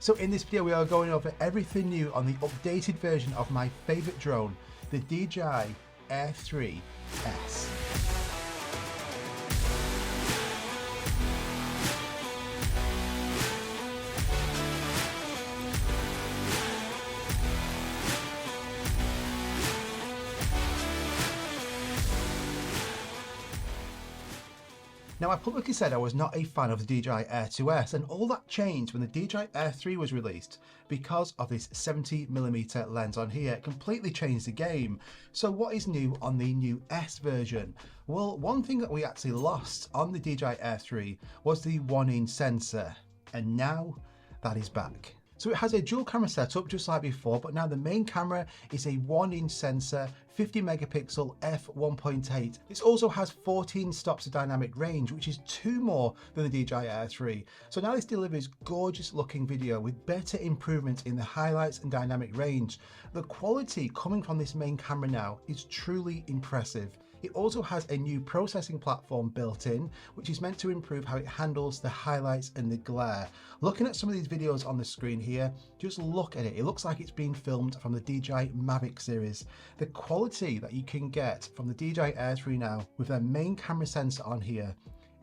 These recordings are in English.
So in this video we are going over everything new on the updated version of my favourite drone, the DJI Air 3S. Now, I publicly said I was not a fan of the DJI Air 2S, and all that changed when the DJI Air 3 was released because of this 70mm lens on here. It completely changed the game. So what is new on the new S version? Well, one thing that we actually lost on the DJI Air 3 was the 1-inch sensor, and now that is back. So it has a dual camera setup just like before, but now the main camera is a 1-inch sensor, 50 megapixel f1.8. This also has 14 stops of dynamic range, which is 2 more than the DJI Air 3. So now this delivers gorgeous looking video with better improvements in the highlights and dynamic range. The quality coming from this main camera now is truly impressive. It also has a new processing platform built in, which is meant to improve how it handles the highlights and the glare. Looking at some of these videos on the screen here, just look at it. It looks like it's being filmed from the DJI Mavic series. The quality that you can get from the DJI Air 3 now with their main camera sensor on here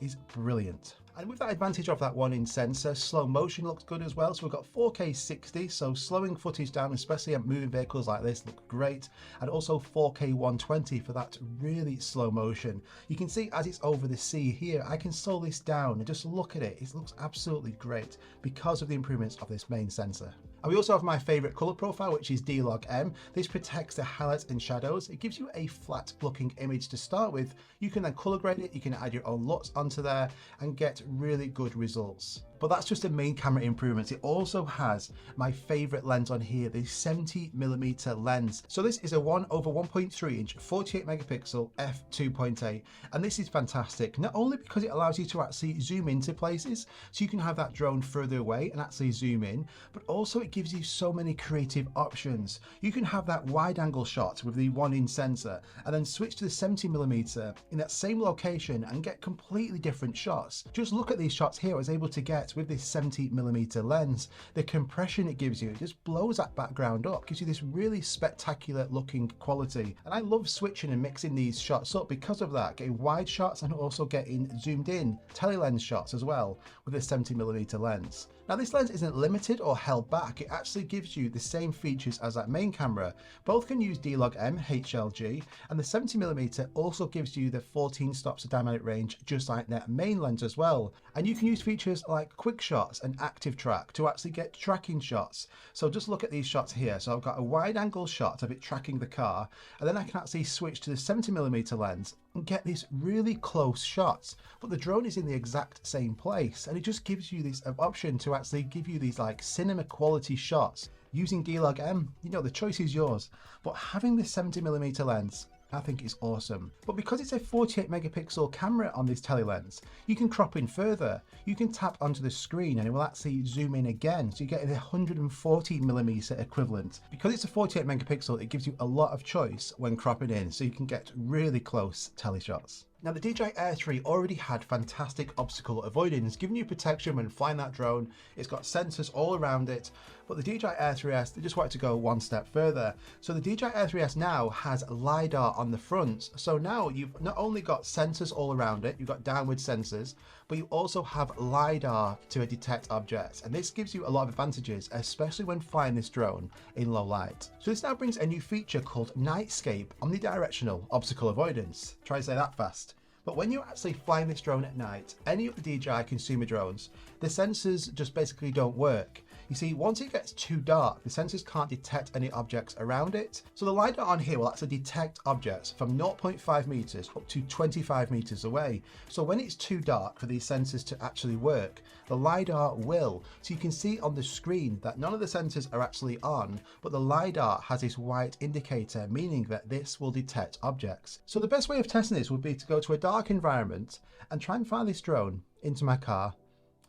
is brilliant. And with that advantage of that 1-inch sensor, slow motion looks good as well. So we've got 4K 60, so slowing footage down, especially at moving vehicles like this, look great. And also 4K 120 for that really slow motion. You can see as it's over the sea here, I can slow this down and just look at it. It looks absolutely great because of the improvements of this main sensor. And we also have my favorite color profile, which is D-Log-M. This protects the highlights and shadows. It gives you a flat looking image to start with. You can then color grade it. You can add your own LUTs onto there and get really good results. But that's just the main camera improvements. It also has my favorite lens on here, the 70mm lens. So this is a 1/1.3 inch 48 megapixel f2.8, and this is fantastic, not only because it allows you to actually zoom into places, so you can have that drone further away and actually zoom in, but also it gives you so many creative options. You can have that wide angle shot with the 1-inch sensor and then switch to the 70mm in that same location and get completely different shots. Just look at these shots here I was able to get with this 70mm lens. The compression it gives you, it just blows that background up, gives you this really spectacular looking quality. And I love switching and mixing these shots up because of that, getting wide shots and also getting zoomed in tele-lens shots as well with the 70mm lens. Now this lens isn't limited or held back, it actually gives you the same features as that main camera. Both can use D-Log-M HLG, and the 70mm also gives you the 14 stops of dynamic range just like that main lens as well. And you can use features like quick shots and active track to actually get tracking shots. So just look at these shots here. So I've got a wide angle shot of it tracking the car, and then I can actually switch to the 70mm lens and get these really close shots, but the drone is in the exact same place, and it just gives you this option to actually give you these like cinema quality shots using D-Log-M. You know, the choice is yours, but having this 70mm lens I think is awesome. But because it's a 48 megapixel camera on this tele-lens, you can crop in further. You can tap onto the screen and it will actually zoom in again, so you get the 140mm equivalent. Because it's a 48 megapixel, it gives you a lot of choice when cropping in, so you can get really close tele shots. Now the DJI Air 3 already had fantastic obstacle avoidance, giving you protection when flying that drone. It's got sensors all around it, but the DJI Air 3S, they just wanted to go one step further. So the DJI Air 3S now has LiDAR on the front. So now you've not only got sensors all around it, you've got downward sensors, but you also have LiDAR to detect objects. And this gives you a lot of advantages, especially when flying this drone in low light. So this now brings a new feature called Nightscape omnidirectional obstacle avoidance. Try to say that fast. But when you're actually flying this drone at night, any of the DJI consumer drones, the sensors just basically don't work. You see, once it gets too dark, the sensors can't detect any objects around it. So the LiDAR on here will actually detect objects from 0.5 meters up to 25 meters away. So when it's too dark for these sensors to actually work, the LiDAR will. So you can see on the screen that none of the sensors are actually on, but the LiDAR has this white indicator, meaning that this will detect objects. So the best way of testing this would be to go to a dark environment and try and fly this drone into my car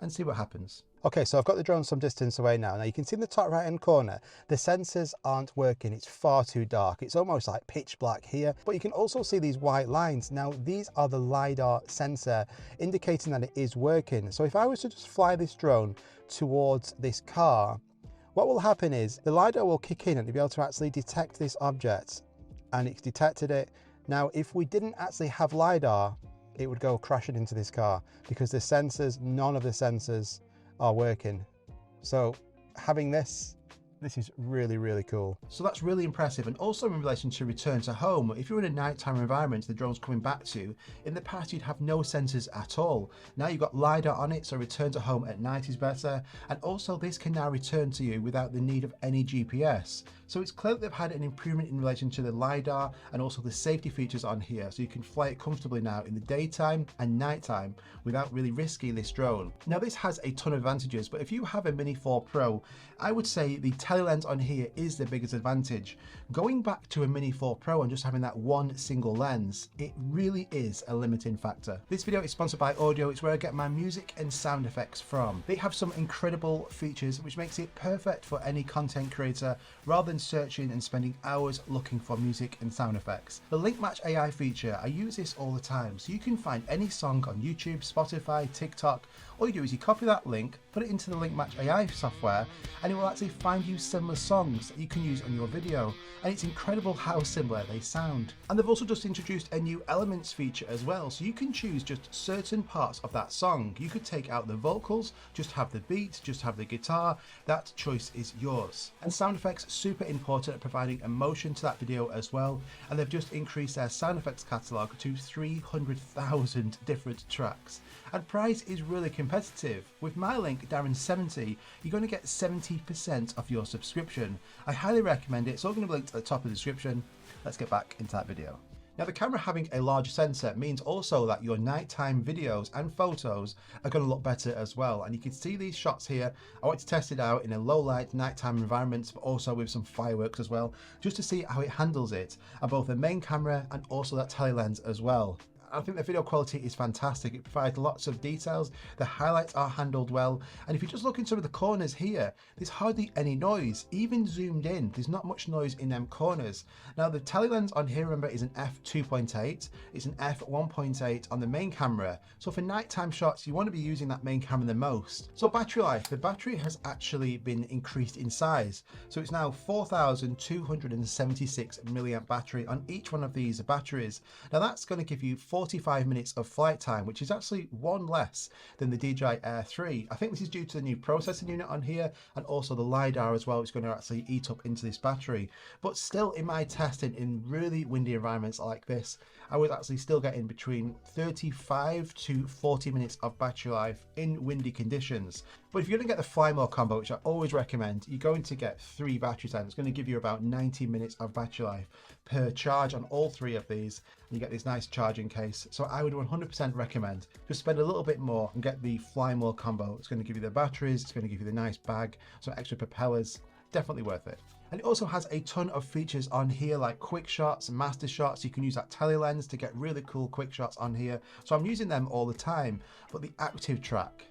and see what happens. Okay, so I've got the drone some distance away now. Now you can see in the top right hand corner, the sensors aren't working. It's far too dark. It's almost like pitch black here, but you can also see these white lines. Now these are the LiDAR sensor indicating that it is working. So if I was to just fly this drone towards this car, what will happen is the LiDAR will kick in and you'll be able to actually detect this object, and it's detected it. Now, if we didn't actually have LiDAR, it would go crashing into this car because the sensors, none of the sensors are working. So having this is really, really cool. So that's really impressive. And also in relation to return to home, if you're in a nighttime environment the drone's coming back to, in the past you'd have no sensors at all. Now you've got LiDAR on it, so return to home at night is better. And also this can now return to you without the need of any GPS. So it's clear that they've had an improvement in relation to the LiDAR and also the safety features on here. So you can fly it comfortably now in the daytime and nighttime without really risking this drone. Now this has a ton of advantages, but if you have a Mini 4 Pro, I would say the lens on here is the biggest advantage. Going back to a Mini 4 Pro and just having that one single lens, it really is a limiting factor. This video is sponsored by Audio. It's where I get my music and sound effects from. They have some incredible features which makes it perfect for any content creator rather than searching and spending hours looking for music and sound effects. The Link Match AI feature, I use this all the time, so you can find any song on YouTube, Spotify, TikTok. All you do is you copy that link, put it into the Link Match AI software, and it will actually find you similar songs that you can use on your video. And it's incredible how similar they sound. And they've also just introduced a new elements feature as well, so you can choose just certain parts of that song. You could take out the vocals, just have the beat, just have the guitar. That choice is yours. And sound effects, super important at providing emotion to that video as well. And they've just increased their sound effects catalog to 300,000 different tracks. And price is really competitive. With my link, Darren70, you're going to get 70% of your subscription. I highly recommend it. It's all going to be linked at the top of the description. Let's get back into that video. Now the camera having a large sensor means also that your nighttime videos and photos are going to look better as well. And you can see these shots here. I want to test it out in a low light nighttime environment, but also with some fireworks as well, just to see how it handles it on both the main camera and also that tele-lens as well. I think the video quality is fantastic. It provides lots of details. The highlights are handled well. And if you just look in some of the corners here, there's hardly any noise. Even zoomed in, there's not much noise in them corners. Now the tele-lens on here, remember, is an f2.8. It's an f1.8 on the main camera. So for nighttime shots, you want to be using that main camera the most. So battery life, the battery has actually been increased in size. So it's now 4,276 milliamp battery on each one of these batteries. Now that's going to give you 45 minutes of flight time, which is actually one less than the DJI Air 3. I think this is due to the new processing unit on here and also the LiDAR as well, which is going to actually eat up into this battery. But still, in my testing in really windy environments like this, I was actually still getting between 35 to 40 minutes of battery life in windy conditions. But if you're going to get the Fly More combo, which I always recommend, you're going to get 3 batteries, and it's going to give you about 90 minutes of battery life per charge on all 3 of these. And you get this nice charging case. So I would 100% recommend just spend a little bit more and get the Fly More combo. It's going to give you the batteries, it's going to give you the nice bag, some extra propellers. Definitely worth it. And it also has a ton of features on here like quick shots, master shots. You can use that tele lens to get really cool quick shots on here. So I'm using them all the time. But the active track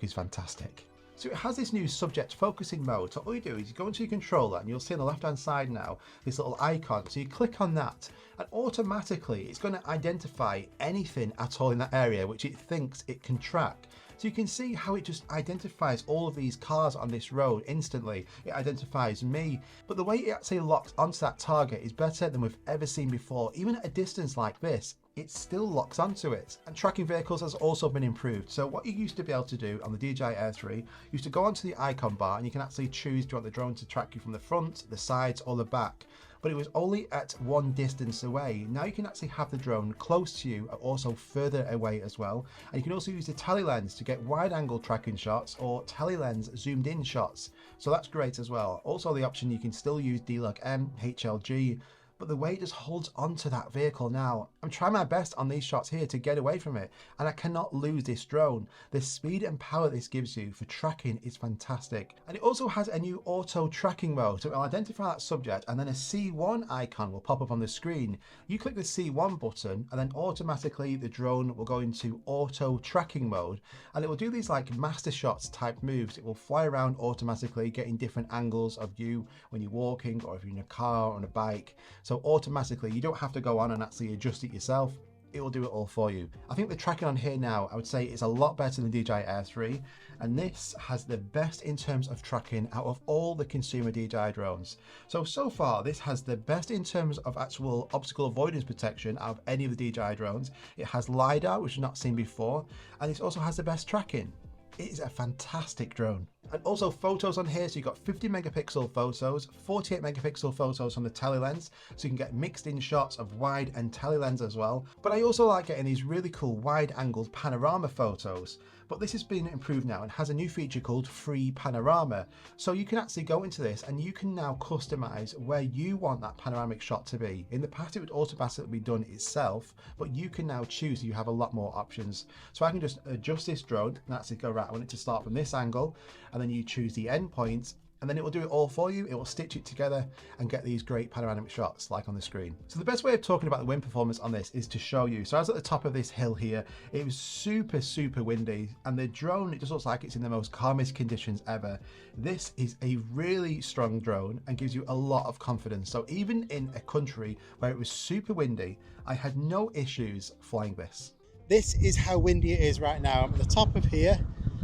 is fantastic. So it has this new subject focusing mode. So all you do is you go into your controller and you'll see on the left hand side now this little icon. So you click on that and automatically it's going to identify anything at all in that area which it thinks it can track. So you can see how it just identifies all of these cars on this road instantly. It identifies me, but the way it actually locks onto that target is better than we've ever seen before. Even at a distance like this, it still locks onto it. And tracking vehicles has also been improved. So what you used to be able to do on the DJI Air 3, you used to go onto the icon bar and you can actually choose, do you want the drone to track you from the front, the sides or the back. But it was only at one distance away. Now you can actually have the drone close to you, also further away as well. And you can also use the tele lens to get wide angle tracking shots or tele lens zoomed in shots. So that's great as well. Also the option, you can still use D-Log M, HLG, but the way it just holds onto that vehicle now. I'm trying my best on these shots here to get away from it, and I cannot lose this drone. The speed and power this gives you for tracking is fantastic. And it also has a new auto tracking mode, so it will identify that subject and then a C1 icon will pop up on the screen. You click the C1 button and then automatically the drone will go into auto tracking mode, and it will do these like master shots type moves. It will fly around automatically, getting different angles of you when you're walking or if you're in a car or on a bike. So automatically, you don't have to go on and actually adjust it yourself. It will do it all for you. I think the tracking on here now, I would say, is a lot better than DJI Air 3, and this has the best in terms of tracking out of all the consumer DJI drones. So far, this has the best in terms of actual obstacle avoidance protection out of any of the DJI drones. It has LiDAR, which I've not seen before, and it also has the best tracking. It is a fantastic drone. And also photos on here, so you've got 50 megapixel photos, 48 megapixel photos from the tele lens, so you can get mixed in shots of wide and tele lens as well. But I also like getting these really cool wide angled panorama photos. But this has been improved now and has a new feature called free panorama. So you can actually go into this and you can now customize where you want that panoramic shot to be. In the past, it would automatically be done itself, but you can now choose. You have a lot more options. So I can just adjust this drone and actually go, right, I want it to start from this angle, and then you choose the endpoint, and then it will do it all for you. It will stitch it together and get these great panoramic shots like on the screen. So the best way of talking about the wind performance on this is to show you. So I was at the top of this hill here. It was super windy, and the drone, it just looks like it's in the most calmest conditions ever. This is a really strong drone and gives you a lot of confidence. So even in a country where it was super windy, I had no issues flying this. This is how windy it is right now. I'm at the top of here.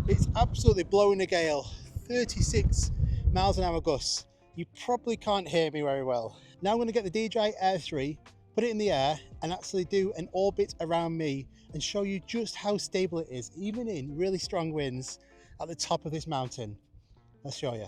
It's absolutely blowing a gale, 36 miles an hour gusts. You probably can't hear me very well. Now I'm going to get the DJI Air 3, put it in the air and actually do an orbit around me and show you just how stable it is, even in really strong winds at the top of this mountain. Let's show you.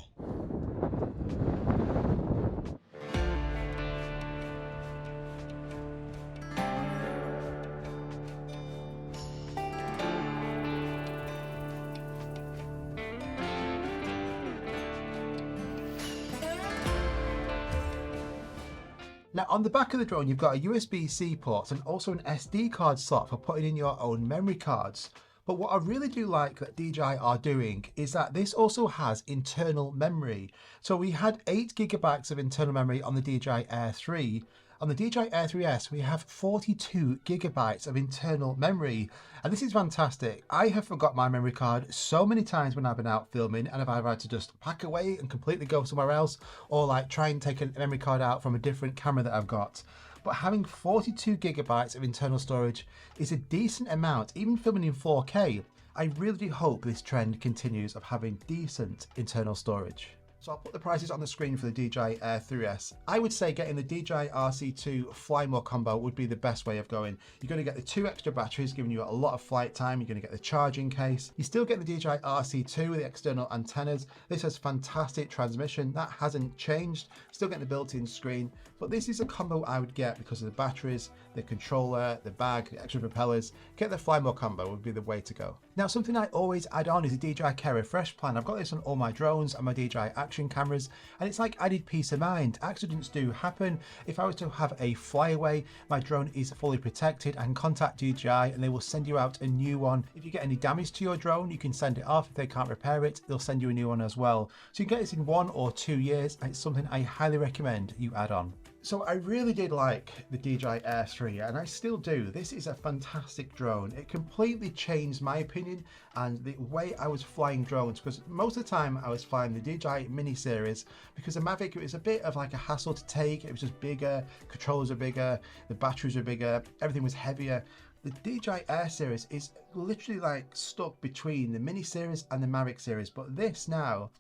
Now on the back of the drone, you've got a USB-C port and also an SD card slot for putting in your own memory cards. But what I really do like that DJI are doing is that this also has internal memory. So we had 8 gigabytes of internal memory on the DJI Air 3. On the DJI Air 3S, we have 42 gigabytes of internal memory. And this is fantastic. I have forgot my memory card so many times when I've been out filming, and I've either had to just pack away and completely go somewhere else, or like try and take a memory card out from a different camera that I've got. But having 42 gigabytes of internal storage is a decent amount, even filming in 4K. I really do hope this trend continues of having decent internal storage. So I'll put the prices on the screen for the DJI Air 3S. I would say getting the DJI RC2 Fly More combo would be the best way of going. You're going to get the 2 extra batteries, giving you a lot of flight time. You're going to get the charging case. You still get the DJI RC2 with the external antennas. This has fantastic transmission. That hasn't changed. Still getting the built-in screen. But this is a combo I would get because of the batteries, the controller, the bag, the extra propellers. Get the Fly More combo would be the way to go. Now, something I always add on is the DJI Care Refresh plan. I've got this on all my drones and my DJI action cameras, and it's like added peace of mind. Accidents do happen. If I was to have a flyaway, my drone is fully protected. I can contact DJI and they will send you out a new one. If you get any damage to your drone, you can send it off. If they can't repair it, they'll send you a new one as well. So you can get this in 1 or 2 years, and it's something I highly recommend you add on. So I really did like the DJI Air 3, and I still do. This is a fantastic drone. It completely changed my opinion and the way I was flying drones, because most of the time I was flying the DJI Mini series because the Mavic, it was a bit of like a hassle to take. It was just bigger, controllers are bigger, the batteries are bigger, everything was heavier. The DJI Air series is literally like stuck between the Mini series and the Mavic series, but this now,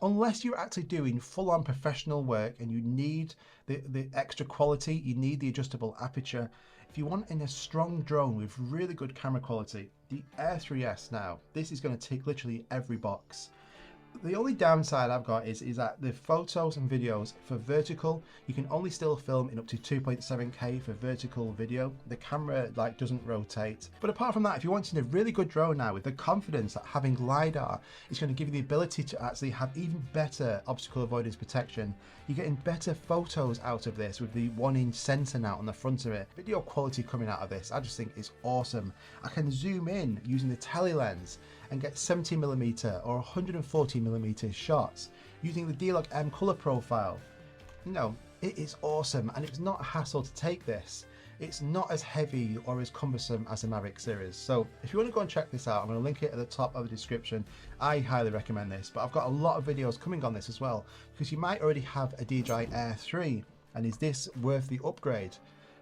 unless you're actually doing full-on professional work and you need the extra quality, you need the adjustable aperture. If you want in a strong drone with really good camera quality, the Air 3S now, this is going to tick literally every box. The only downside I've got is that the photos and videos for vertical, you can only still film in up to 2.7K for vertical video. The camera like doesn't rotate. But apart from that, if you're wanting a really good drone now with the confidence that having LiDAR is going to give you the ability to actually have even better obstacle avoidance protection, you're getting better photos out of this with the 1-inch sensor now on the front of it. Video quality coming out of this, I just think is awesome. I can zoom in using the tele lens and get 70mm or 140mm shots using the D-Log-M color profile. You know, it is awesome, and it's not a hassle to take this. It's not as heavy or as cumbersome as the Mavic series. So if you want to go and check this out, I'm going to link it at the top of the description. I highly recommend this, but I've got a lot of videos coming on this as well, because you might already have a DJI Air 3, and is this worth the upgrade?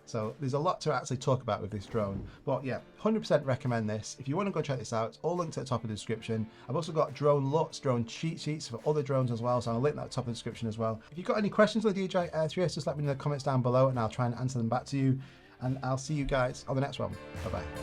So there's a lot to actually talk about with this drone. But yeah, 100% recommend this. If you want to go check this out, it's all linked at the top of the description. I've also got drone LUTs, drone cheat sheets for other drones as well, so I'll link that at the top of the description as well. If you've got any questions on the DJI Air 3S, just let me know in the comments down below and I'll try and answer them back to you. And I'll see you guys on the next one. Bye bye.